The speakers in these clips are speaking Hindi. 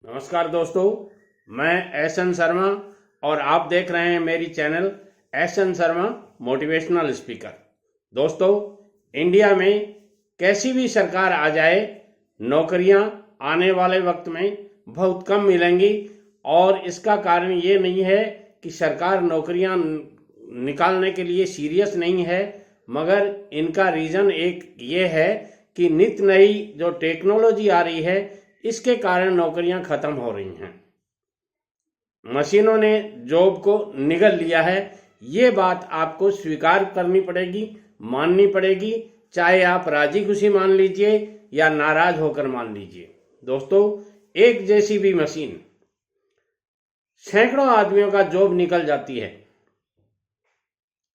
नमस्कार दोस्तों, मैं एस.एन. शर्मा और आप देख रहे हैं मेरी channel SN. Sharma motivational speaker. दोस्तों, इंडिया में कैसी भी सरकार आ जाए, नौकरियां आने वाले वक्त में बहुत कम मिलेंगी। और इसका कारण ये नहीं है कि सरकार नौकरियां निकालने के लिए सीरियस नहीं है, मगर इनका रीज़न एक ये है कि नित नई जो टेक्नोलॉजी आ रही है, इसके कारण नौकरियां खत्म हो रही हैं। मशीनों ने जॉब को निगल लिया है। ये बात आपको स्वीकार करनी पड़ेगी, माननी पड़ेगी, चाहे आप राजी खुशी मान लीजिए या नाराज होकर मान लीजिए। दोस्तों, एक जेसीबी मशीन सैकड़ों आदमियों का जॉब निकल जाती है।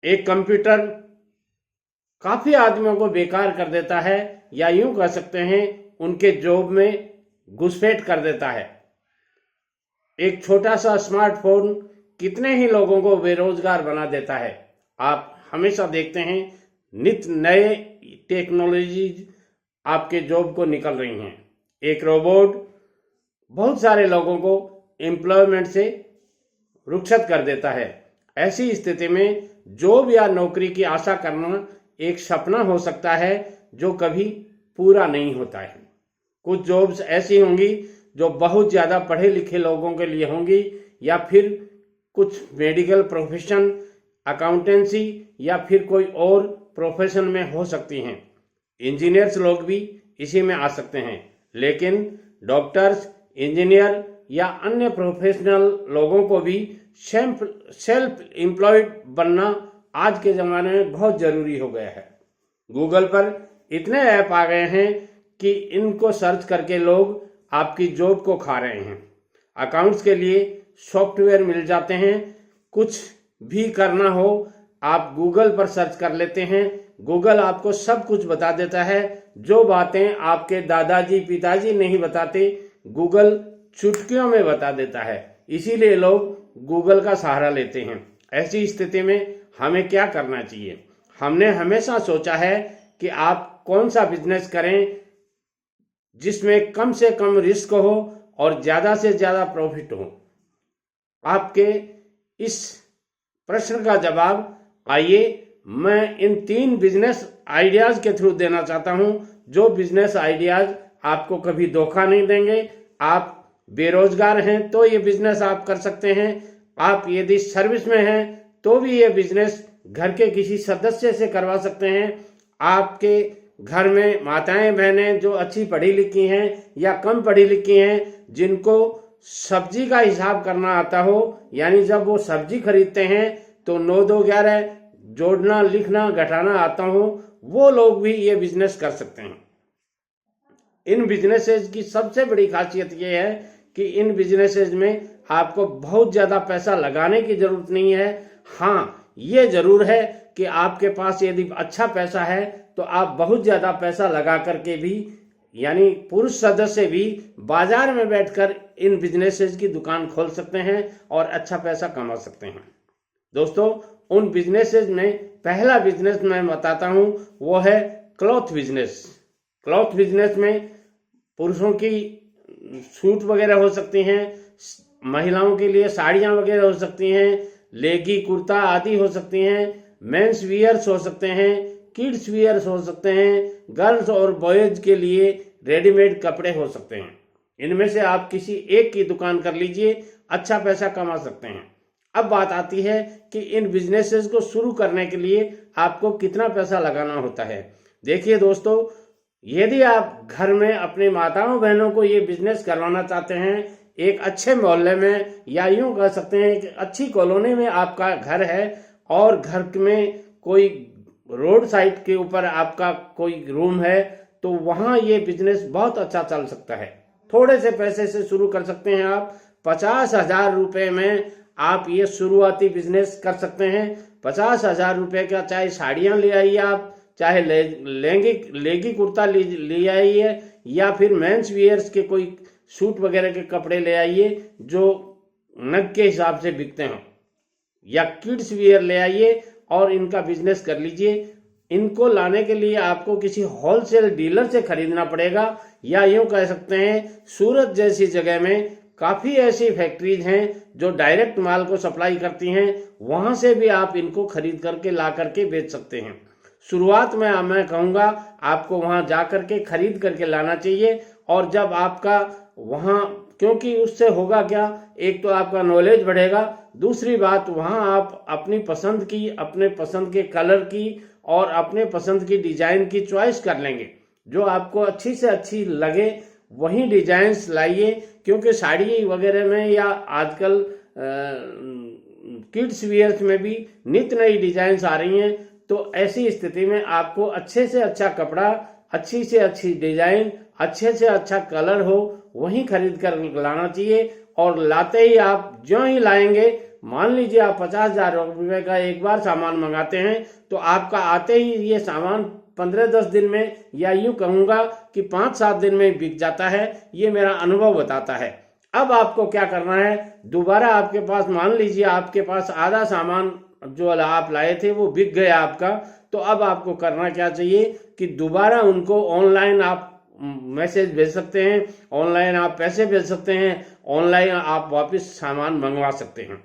एक कंप्यूटर काफी आदमियों को बेकार कर देता है, या यूं कह सकते हैं उनके जॉब में घुसपैठ कर देता है। एक छोटा सा स्मार्टफोन कितने ही लोगों को बेरोजगार बना देता है। आप हमेशा देखते हैं नित नए टेक्नोलॉजी आपके जॉब को निकल रही हैं। एक रोबोट बहुत सारे लोगों को एम्प्लॉयमेंट से रुखसत कर देता है। ऐसी स्थिति में जॉब या नौकरी की आशा करना एक सपना हो सकता है जो कभी पूरा नहीं होता है। कुछ जॉब्स ऐसी होंगी जो बहुत ज़्यादा पढ़े लिखे लोगों के लिए होंगी, या फिर कुछ मेडिकल प्रोफेशन, अकाउंटेंसी, या फिर कोई और प्रोफेशन में हो सकती हैं। इंजीनियर्स लोग भी इसी में आ सकते हैं। लेकिन डॉक्टर्स, इंजीनियर या अन्य प्रोफेशनल लोगों को भी सेल्फ एम्प्लॉयड बनना आज के ज़माने में बहुत ज़रूरी हो गया है। गूगल पर इतने ऐप आ गए हैं कि इनको सर्च करके लोग आपकी जॉब को खा रहे हैं। अकाउंट्स के लिए सॉफ्टवेयर मिल जाते हैं। कुछ भी करना हो आप गूगल पर सर्च कर लेते हैं, गूगल आपको सब कुछ बता देता है। जो बातें आपके दादाजी पिताजी नहीं बताते, गूगल चुटकियों में बता देता है। इसीलिए लोग गूगल का सहारा लेते हैं। ऐसी स्थिति में हमें क्या करना चाहिए? हमने हमेशा सोचा है कि आप कौन सा बिजनेस करें जिसमें कम से कम रिस्क हो और ज़्यादा से ज़्यादा प्रॉफिट हो। आपके इस प्रश्न का जवाब आइए मैं इन 3 बिजनेस आइडियाज़ के थ्रू देना चाहता हूं, जो बिजनेस आइडियाज़ आपको कभी धोखा नहीं देंगे। आप बेरोजगार हैं तो ये बिजनेस आप कर सकते हैं। आप यदि सर्विस में हैं तो भी ये बिजनेस घर के किसी सदस्य से करवा सकते हैं। आपके घर में माताएं बहनें जो अच्छी पढ़ी लिखी हैं या कम पढ़ी लिखी हैं, जिनको सब्जी का हिसाब करना आता हो, यानी जब वो सब्जी खरीदते हैं तो 9 2 11 जोड़ना लिखना घटाना आता हो, वो लोग भी ये बिजनेस कर सकते हैं। इन बिजनेसेस की सबसे बड़ी खासियत ये है कि इन बिजनेसेस में आपको बहुत ज़्यादा पैसा लगाने की जरूरत नहीं है। हाँ, ये जरूर है कि आपके पास यदि अच्छा पैसा है तो आप बहुत ज़्यादा पैसा लगा करके भी, यानी पुरुष सदस्य भी बाजार में बैठकर इन बिजनेसेस की दुकान खोल सकते हैं और अच्छा पैसा कमा सकते हैं। दोस्तों, उन बिजनेसेस में पहला बिजनेस मैं बताता हूं, वो है क्लॉथ बिजनेस। क्लॉथ बिजनेस में पुरुषों की सूट वगैरह हो सकती हैं, महिलाओं के लिए साड़ियाँ वगैरह हो सकती हैं, लेगी कुर्ता आदि हो सकती हैं, मेंस वियर्स हो सकते हैं, किड्स वियर्स हो सकते हैं, गर्ल्स और बॉयज के लिए रेडीमेड कपड़े हो सकते हैं। इनमें से आप किसी एक की दुकान कर लीजिए, अच्छा पैसा कमा सकते हैं। अब बात आती है कि इन बिजनेसेस को शुरू करने के लिए आपको कितना पैसा लगाना होता है। देखिए दोस्तों, यदि आप घर में अपनी माताओं बहनों को ये बिजनेस करवाना चाहते हैं, एक अच्छे मोहल्ले में, या यूं कह सकते हैं कि अच्छी कॉलोनी में आपका घर है और घर में कोई रोड साइड के ऊपर आपका कोई रूम है, तो वहाँ ये बिजनेस बहुत अच्छा चल सकता है। थोड़े से पैसे से शुरू कर सकते हैं आप। 50,000 रुपये में आप ये शुरुआती बिजनेस कर सकते हैं। 50,000 रुपये का चाहे साड़ियाँ ले आइए आप, चाहे लेगी कुर्ता ले आइए, या फिर मेंस वियर्स के कोई सूट वगैरह के कपड़े ले आइए जो नग के हिसाब से बिकते हैं, या किड्स वियर ले आइए और इनका बिजनेस कर लीजिए। इनको लाने के लिए आपको किसी होलसेल डीलर से खरीदना पड़ेगा, या यूं कह सकते हैं सूरत जैसी जगह में काफ़ी ऐसी फैक्ट्रीज हैं जो डायरेक्ट माल को सप्लाई करती हैं, वहाँ से भी आप इनको खरीद करके ला करके बेच सकते हैं। शुरुआत में मैं कहूँगा आपको वहाँ जा करके खरीद करके लाना चाहिए। और जब आपका वहाँ, क्योंकि उससे होगा क्या, एक तो आपका नॉलेज बढ़ेगा, दूसरी बात वहाँ आप अपनी पसंद की, अपने पसंद के कलर की और अपने पसंद की डिजाइन की चॉइस कर लेंगे। जो आपको अच्छी से अच्छी लगे वही डिजाइन्स लाइए, क्योंकि साड़ी वगैरह में या आजकल किड्स वियर्स में भी नित नई डिजाइन्स आ रही हैं। तो ऐसी स्थिति में आपको अच्छे से अच्छा कपड़ा, अच्छी से अच्छी डिजाइन, अच्छे से अच्छा कलर हो वहीं खरीद कर लाना चाहिए। और लाते ही आप ज्यों ही लाएंगे, मान लीजिए आप 50,000 रुपये का एक बार सामान मंगाते हैं, तो आपका आते ही ये सामान 15-10 दिन में, या यूं कहूँगा कि 5-7 दिन में बिक जाता है। ये मेरा अनुभव बताता है। अब आपको क्या करना है, दोबारा आपके पास, मान लीजिए आपके पास आधा सामान जो आप लाए थे वो बिक गया आपका, तो अब आपको करना क्या चाहिए कि दोबारा उनको ऑनलाइन आप मैसेज भेज सकते हैं, ऑनलाइन आप पैसे भेज सकते हैं, ऑनलाइन आप वापस सामान मंगवा सकते हैं।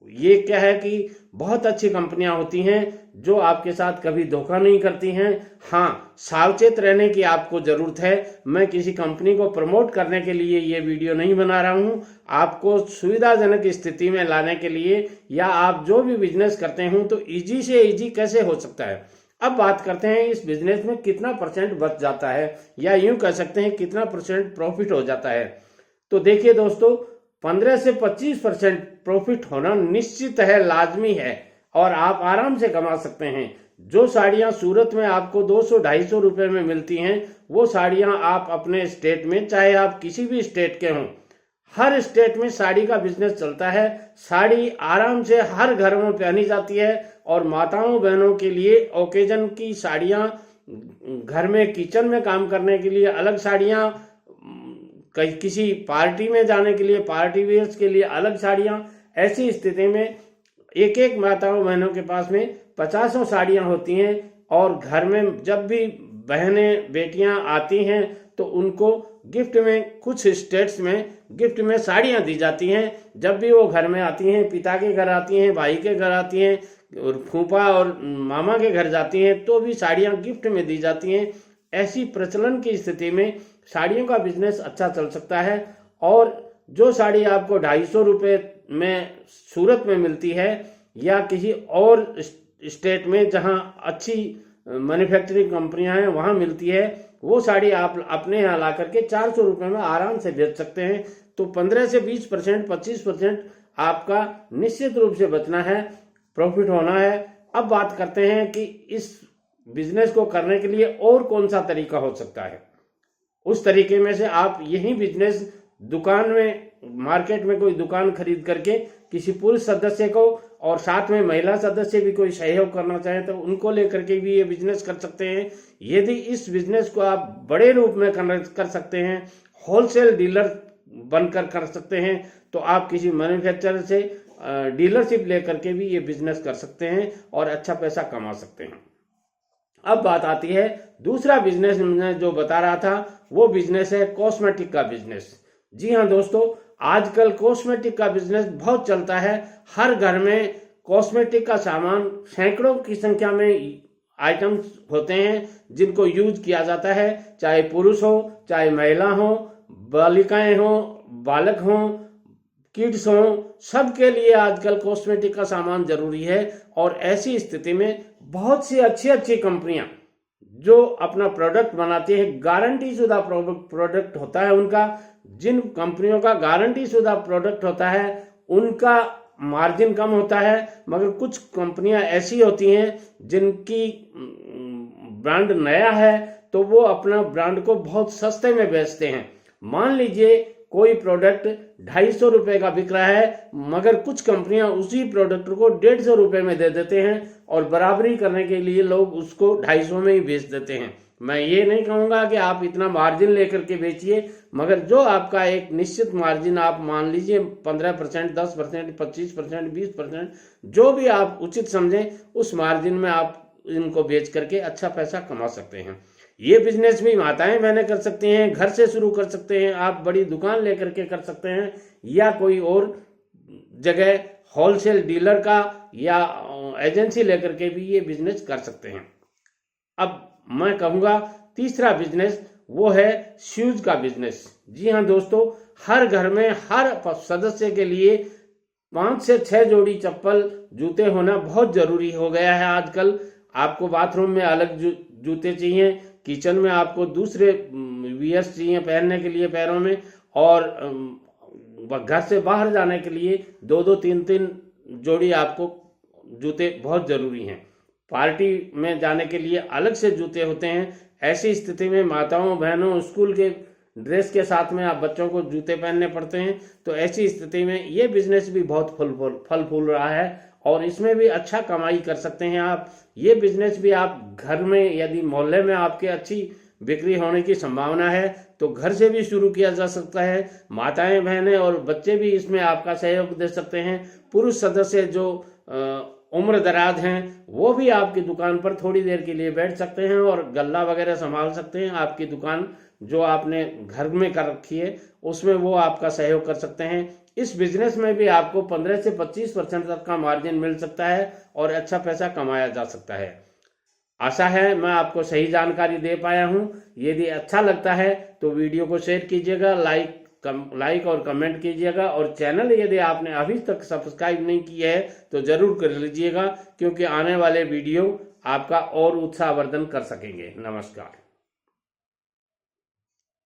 ये क्या है कि बहुत अच्छी कंपनियां होती हैं जो आपके साथ कभी धोखा नहीं करती हैं। हाँ, सावचेत रहने की आपको जरूरत है। मैं किसी कंपनी को प्रमोट करने के लिए ये वीडियो नहीं बना रहा हूँ, आपको सुविधाजनक स्थिति में लाने के लिए, या आप जो भी बिजनेस करते हो तो इजी से इजी कैसे हो सकता है। अब बात करते हैं इस बिजनेस में कितना % बच जाता है, या यूं कह सकते हैं कितना % प्रॉफिट हो जाता है। तो देखिए दोस्तों, 15 से 25% प्रॉफिट होना निश्चित है, लाजमी है, और आप आराम से कमा सकते हैं। जो साड़ियां सूरत में आपको 200-250 रुपए में मिलती हैं, वो साड़ियां आप अपने स्टेट में, चाहे आप किसी भी स्टेट के हों, हर स्टेट में साड़ी का बिजनेस चलता है। साड़ी आराम से हर घर में पहनी जाती है, और माताओं बहनों के लिए ओकेजन की साड़ियां, घर में किचन में काम करने के लिए अलग साड़ियां, किसी पार्टी में जाने के लिए, पार्टी वेयर्स के लिए अलग साड़ियां। ऐसी स्थिति में एक एक माताओं बहनों के पास में 50 साड़ियां होती हैं, और घर में जब भी बहनें बेटियां आती हैं तो उनको गिफ्ट में, कुछ स्टेट्स में गिफ्ट में साड़ियां दी जाती हैं। जब भी वो घर में आती हैं, पिता के घर आती हैं, भाई के घर आती हैं, और फूफा और मामा के घर जाती हैं, तो भी साड़ियां गिफ्ट में दी जाती हैं। ऐसी प्रचलन की स्थिति में साड़ियों का बिजनेस अच्छा चल सकता है। और जो साड़ी आपको 250 रुपये में सूरत में मिलती है, या किसी और स्टेट में जहां अच्छी मैन्युफैक्चरिंग कंपनियां हैं वहां मिलती है, वो साड़ी आप अपने यहाँ ला करके 400 रुपये में आराम से बेच सकते हैं। तो 15 से 20%, 25% आपका निश्चित रूप से बचना है, प्रॉफिट होना है। अब बात करते हैं कि इस बिजनेस को करने के लिए और कौन सा तरीका हो सकता है। उस तरीके में से आप यही बिजनेस दुकान में, मार्केट में कोई दुकान खरीद करके किसी पुरुष सदस्य को, और साथ में महिला सदस्य भी कोई सहयोग करना चाहे तो उनको लेकर के भी ये बिजनेस कर सकते हैं। यदि इस बिजनेस को आप बड़े रूप में कर सकते हैं, होलसेल डीलर बनकर कर सकते हैं, तो आप किसी मैन्युफैक्चरर से डीलरशिप लेकर के भी ये बिजनेस कर सकते हैं और अच्छा पैसा कमा सकते हैं। अब बात आती है दूसरा बिजनेस मैं जो बता रहा था, वो बिजनेस है कॉस्मेटिक का बिजनेस। जी हाँ दोस्तों, आजकल कॉस्मेटिक का बिजनेस बहुत चलता है। हर घर में कॉस्मेटिक का सामान, सैकड़ों की संख्या में आइटम्स होते हैं जिनको यूज किया जाता है, चाहे पुरुष हो, चाहे महिला हो, बालिकाएं हो, बालक हो, किड्स हो, सबके लिए आजकल कॉस्मेटिक का सामान जरूरी है। और ऐसी स्थिति में बहुत सी अच्छी अच्छी कंपनियां जो अपना प्रोडक्ट बनाती है, गारंटी शुदा प्रोडक्ट होता है उनका। जिन कंपनियों का गारंटी शुदा प्रोडक्ट होता है उनका मार्जिन कम होता है, मगर कुछ कंपनियां ऐसी होती हैं जिनकी ब्रांड नया है तो वो अपना ब्रांड को बहुत सस्ते में बेचते हैं। मान लीजिए कोई प्रोडक्ट 250 रुपए का बिक रहा है, मगर कुछ कंपनियां उसी प्रोडक्ट को 150 रुपए में दे देते हैं, और बराबरी करने के लिए लोग उसको 250 में ही बेच देते हैं। मैं ये नहीं कहूंगा कि आप इतना मार्जिन लेकर के बेचिए, मगर जो आपका एक निश्चित मार्जिन, आप मान लीजिए 15%, 10%, 25%, 20%, जो भी आप उचित समझें, उस मार्जिन में आप इनको बेच करके अच्छा पैसा कमा सकते हैं। ये बिजनेस भी माताएं बहनें कर सकती हैं, घर से शुरू कर सकते हैं, आप बड़ी दुकान लेकर के कर सकते हैं या कोई और जगह होलसेल डीलर का या एजेंसी लेकर के भी ये बिजनेस कर सकते हैं। अब मैं कहूँगा तीसरा बिजनेस वो है शूज का बिजनेस। जी हाँ दोस्तों, हर घर में हर सदस्य के लिए 5 से 6 जोड़ी चप्पल जूते होना बहुत जरूरी हो गया है आजकल। आपको बाथरूम में अलग जूते चाहिए, किचन में आपको दूसरे वियर्स चाहिए पहनने के लिए पैरों में, और घर से बाहर जाने के लिए 2-2 3-3 जोड़ी आपको जूते बहुत जरूरी हैं। पार्टी में जाने के लिए अलग से जूते होते हैं। ऐसी स्थिति में माताओं बहनों स्कूल के ड्रेस के साथ में आप बच्चों को जूते पहनने पड़ते हैं। तो ऐसी स्थिति में ये बिजनेस भी बहुत फल फूल रहा है और इसमें भी अच्छा कमाई कर सकते हैं आप। ये बिजनेस भी आप घर में, यदि मोहल्ले में आपके अच्छी बिक्री होने की संभावना है तो घर से भी शुरू किया जा सकता है। माताएं बहनें और बच्चे भी इसमें आपका सहयोग दे सकते हैं। पुरुष सदस्य जो उम्र दराज हैं वो भी आपकी दुकान पर थोड़ी देर के लिए बैठ सकते हैं और गल्ला वगैरह संभाल सकते हैं। आपकी दुकान जो आपने घर में कर रखी है उसमें वो आपका सहयोग कर सकते हैं। इस बिजनेस में भी आपको 15 से 25% तक का मार्जिन मिल सकता है और अच्छा पैसा कमाया जा सकता है। आशा है मैं आपको सही जानकारी दे पाया हूं। यदि अच्छा लगता है तो वीडियो को शेयर कीजिएगा, लाइक और कमेंट कीजिएगा, और चैनल यदि आपने अभी तक सब्सक्राइब नहीं किया है तो जरूर कर लीजिएगा, क्योंकि आने वाले वीडियो आपका और उत्साहवर्धन कर सकेंगे। नमस्कार।